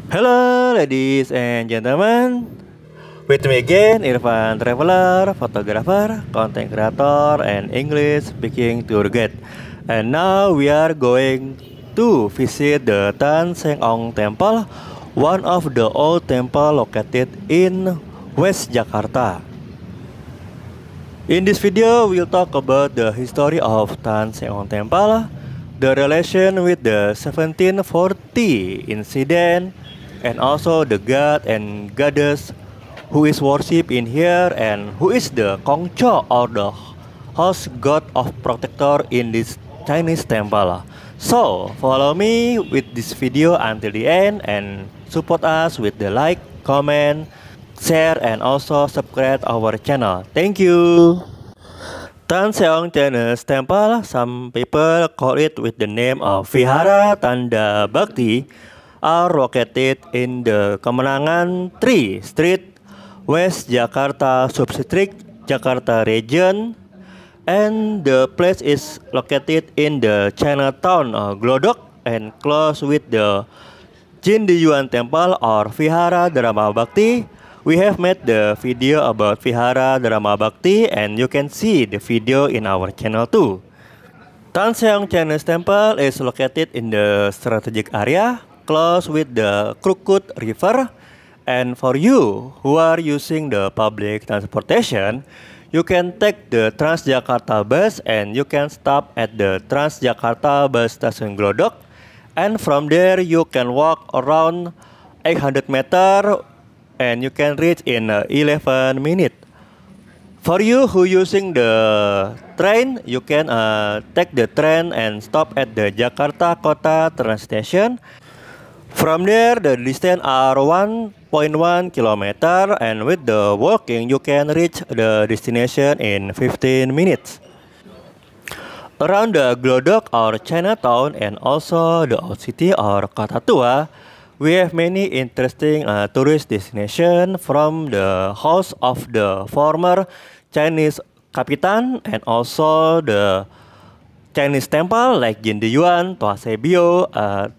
Hello, ladies and gentlemen. With me again, Irfan Traveler, photographer, content creator, and English speaking tour guide. And now we are going to visit the Tan Seng Ong Temple, one of the old temple located in West Jakarta. In this video, we'll talk about the history of Tan Seng Ong Temple, the relation with the 1740 incident, and also the god and goddess who is worshipped in here, and who is the Kongcho or the host god of protector in this Chinese temple. So follow me with this video until the end and support us with the like, comment, share, and also subscribe our channel. Thank you. Tan Seong Chinese Temple, some people call it with the name of Vihara Tanda Bhakti, are located in the Kemenangan 3 Street, West Jakarta Subdistrict, Jakarta Region, and the place is located in the Chinatown Glodok and close with the Jindiyuan Temple or Vihara Dharma Bhakti. We have made the video about Vihara Dharma Bhakti, and you can see the video in our channel too. Tan Seong Chinese Temple is located in the strategic area close with the Krukut River, and for you who are using the public transportation, you can take the Transjakarta bus and you can stop at the Transjakarta bus station Glodok, and from there you can walk around 800 meter and you can reach in 11 minutes. For you who using the train, you can take the train and stop at the Jakarta Kota train station. From there, the distance are 1.1 kilometer, and with the walking, you can reach the destination in 15 minutes. Around the Glodok or Chinatown and also the old city or Kota Tua, we have many interesting tourist destination from the house of the former Chinese Kapitan and also the Chinese temple like Jindiyuan, Toa Sebio,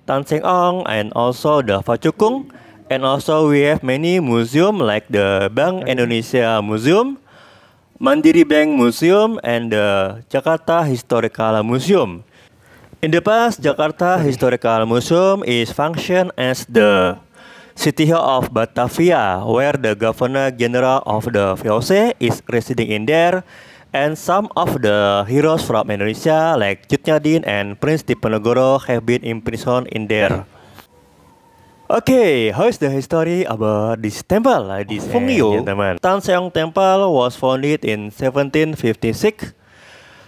Tan Seng Ong, and also the Facukung. And also we have many museum like the Bank Indonesia Museum, Mandiri Bank Museum, and the Jakarta Historical Museum. In the past, Jakarta Historical Museum is function as the City Hall of Batavia, where the Governor General of the VOC is residing in there, and some of the heroes from Indonesia like Cut Nyaddin and Prince Diponegoro have been imprisoned in there. Okay, how is the history about this temple, ladies and gentlemen? Tan Seong Temple was founded in 1756.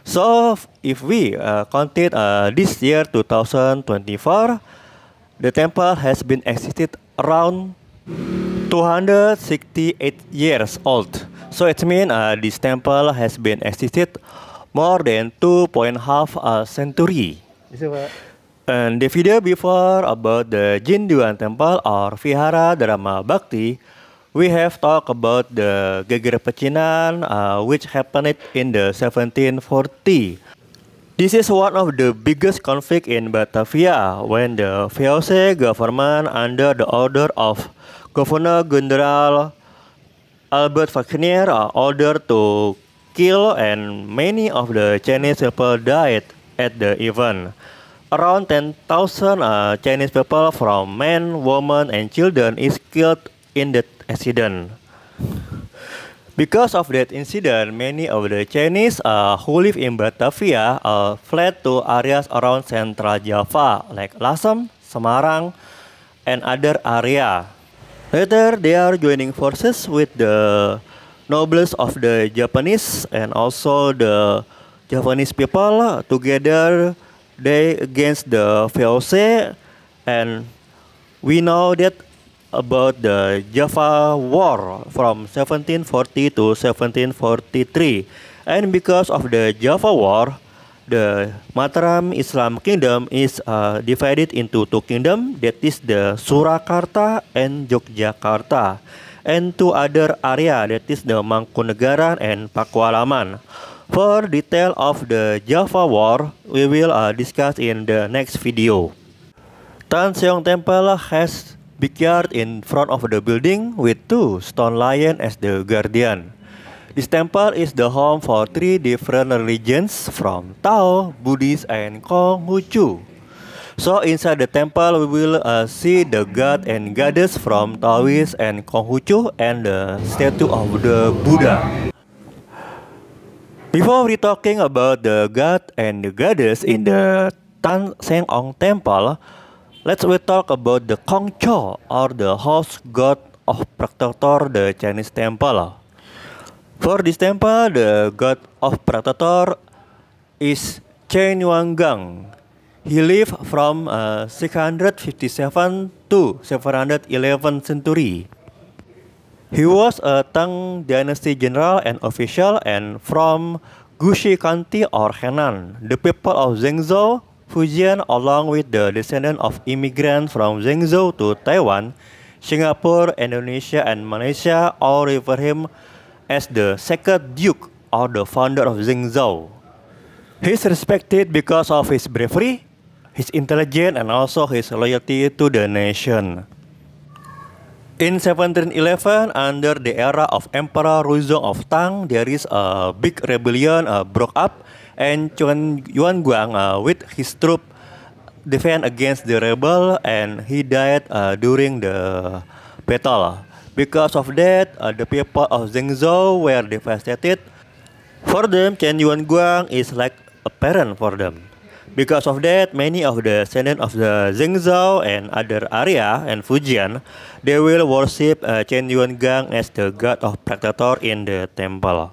So if we counted this year 2024, the temple has been existed around 268 years old. So it means this temple has been existed more than 2.5 century. And the video before about the Jindiyuan Temple or Vihara Dharma Bhakti, we have talked about the Geger Pecinan which happened in the 1740. This is one of the biggest conflict in Batavia when the VOC government under the order of Governor General Albert Wagner ordered to kill, and many of the Chinese people died at the event. Around 10,000 Chinese people from men, women, and children is killed in that accident. Because of that incident, many of the Chinese who live in Batavia fled to areas around Central Java like Lasem, Semarang, and other area. Later, they are joining forces with the nobles of the Japanese and also the Japanese people. Together, they against the VOC, and we know that about the Java War from 1740 to 1743. And because of the Java War, the Mataram Islam Kingdom is divided into two kingdoms, that is the Surakarta and Yogyakarta, and two other area, that is the Mangkunegaran and Pakualaman. For detail of the Java War, we will discuss in the next video. Tan Seong Temple has backyard in front of the building with two stone lions as the guardian. This temple is the home for three different religions from Tao, Buddhist, and Konghucu. So inside the temple we will see the god and goddess from Taoist and Konghucu and the statue of the Buddha. Before we talking about the god and the goddess in the Tan Seng Ong temple, let's we talk about the Kongcho or the house god of protector the Chinese temple. For this temple, the god of protector is Chen Yuangang. He lived from 657 to 711 century. He was a Tang Dynasty general and official and from Gushi County or Henan. The people of Zhengzhou, Fujian, along with the descendants of immigrants from Zhengzhou to Taiwan, Singapore, Indonesia, and Malaysia all refer him as the second duke or the founder of Zhengzhou. He is respected because of his bravery, his intelligence, and also his loyalty to the nation. In 1711, under the era of Emperor Ruzong of Tang, there is a big rebellion broke up, and Chen Yuanguang with his troop defend against the rebel, and he died during the battle. Because of that, the people of Zhengzhou were devastated. For them, Chen Yuanguang is like a parent for them. Because of that, many of the descendants of the Zhengzhou and other area and Fujian, they will worship Chen Yuangang as the god of protector in the temple.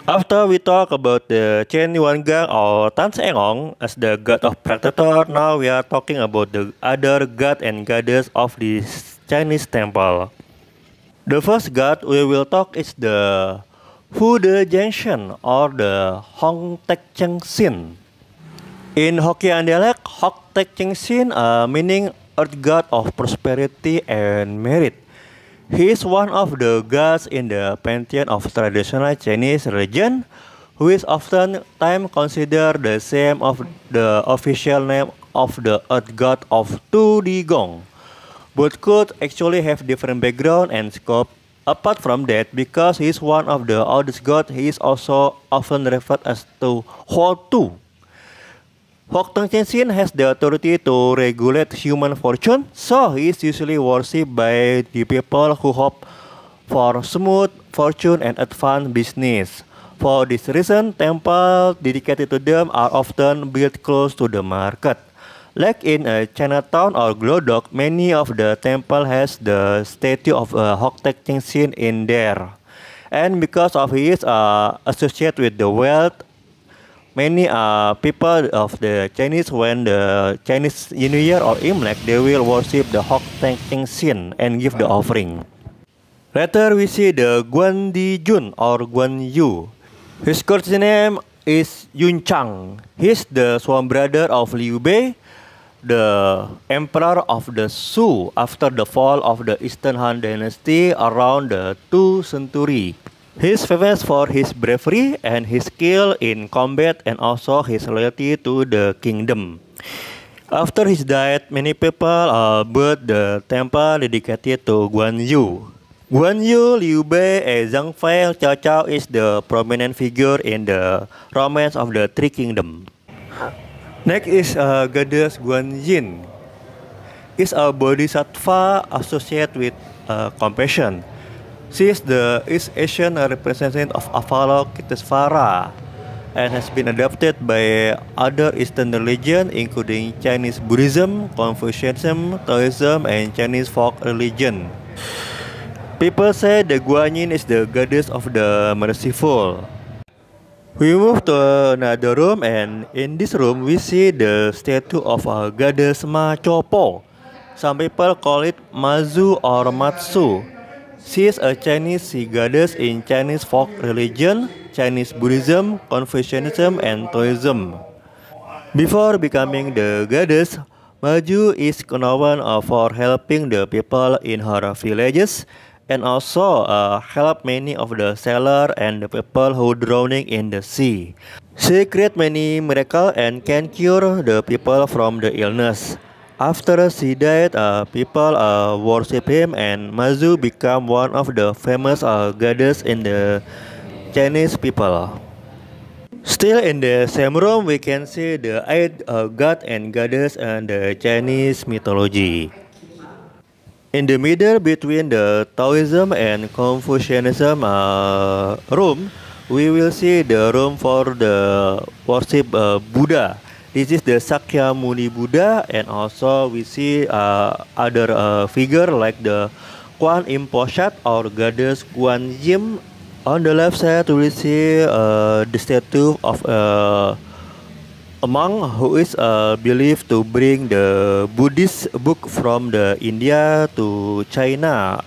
After we talk about the Chen Yuangang or Tan Seng Ong as the god of protector, now we are talking about the other god and goddess of this Chinese temple. The first god we will talk is the Hu De Jianshen or the Hong Tek Cheng Sin. In Hokkien dialect, Hok Tek Cheng Sin meaning earth god of prosperity and merit. He is one of the gods in the pantheon of traditional Chinese religion, who is often time considered the same of the official name of the earth god of Tu Di Gong. Both could actually have different background and scope. Apart from that, because he is one of the oldest gods, he is also often referred as to Ho Tu. Hok Tek Cheng Sin has the authority to regulate human fortune, so he is usually worshipped by the people who hope for smooth fortune and advanced business. For this reason, temples dedicated to them are often built close to the market. Like in Chinatown or Glodok, many of the temple has the statue of Hok Tek Cheng Sin in there. And because of his associated with the wealth, many people of the Chinese, when the Chinese New Year or Imlek, they will worship the Hok Tek Cheng Sin and give the offering. Later we see the Guan Di Jun or Guan Yu. His court's name is Yun Chang. He is the swan brother of Liu Bei, the emperor of the Shu after the fall of the Eastern Han Dynasty around the 2nd century. He is famous for his bravery and his skill in combat and also his loyalty to the kingdom. After his death, many people built the temple dedicated to Guan Yu. Guan Yu, Liu Bei, and Zhang Fei, Cao Cao is the prominent figure in the romance of the Three Kingdoms. Next is goddess Guan Yin. Is a bodhisattva associated with compassion. She is the East Asian representative of Avalokitesvara and has been adopted by other Eastern religions including Chinese Buddhism, Confucianism, Taoism, and Chinese folk religion. People say the Guan Yin is the goddess of the merciful. We move to another room, and in this room we see the statue of a goddess Ma Chopo. Some people call it Mazu or Matsu. She is a Chinese sea goddess in Chinese folk religion, Chinese Buddhism, Confucianism, and Taoism. Before becoming the goddess, Maju is known for helping the people in her villages and also help many of the sailors and the people who drowning in the sea. She create many miracles and can cure the people from the illness. After she died, people worship him, and Mazu became one of the famous goddess in the Chinese people. Still in the same room, we can see the eight god and goddess and the Chinese mythology. In the middle between the Taoism and Confucianism room, we will see the room for the worship Buddha. This is the Sakyamuni Buddha, and also we see other figure like the Kuan Im Posat or Goddess Guan Yin. On the left side, we see the statue of a monk who is believed to bring the Buddhist book from the India to China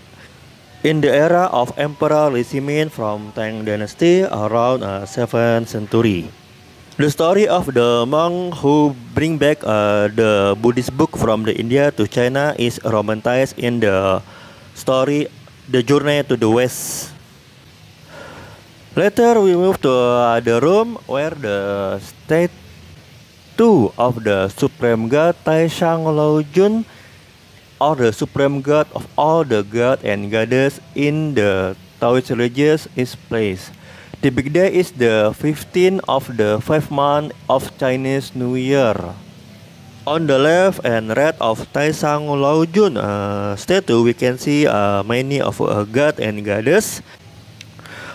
in the era of Emperor Li Shimin from Tang Dynasty around 7th century. The story of the monk who bring back the Buddhist book from the India to China is romanticized in the story The Journey to the West. Later we move to the room where the statue of the Supreme God Taishang Laojun, or the Supreme God of all the gods and goddesses in the Taoist religion, is placed. The big day is the 15th of the 5th month of Chinese New Year. On the left and right of Taishang Laojun statue, we can see many of god and goddess.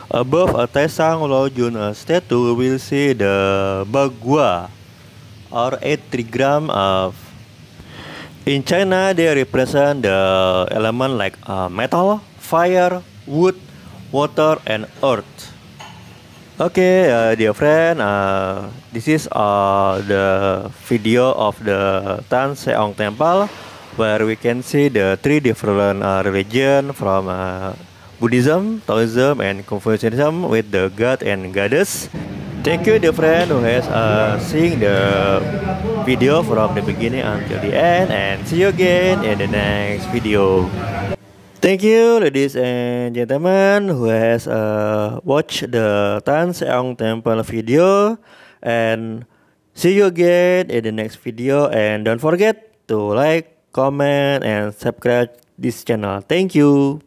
Above a Taishang Laojun statue, we will see the Bagua or 8 trigram of. In China, they represent the element like metal, fire, wood, water, and earth. Okay, dear friend, this is the video of the Tan Seong Temple, where we can see the 3 different religion from Buddhism, Taoism, and Confucianism with the god and goddess. Thank you, dear friend, who has seen the video from the beginning until the end, and see you again in the next video. Thank you, ladies and gentlemen, who has watched the Tan Seong Temple video, and see you again in the next video. And don't forget to like, comment, and subscribe this channel. Thank you.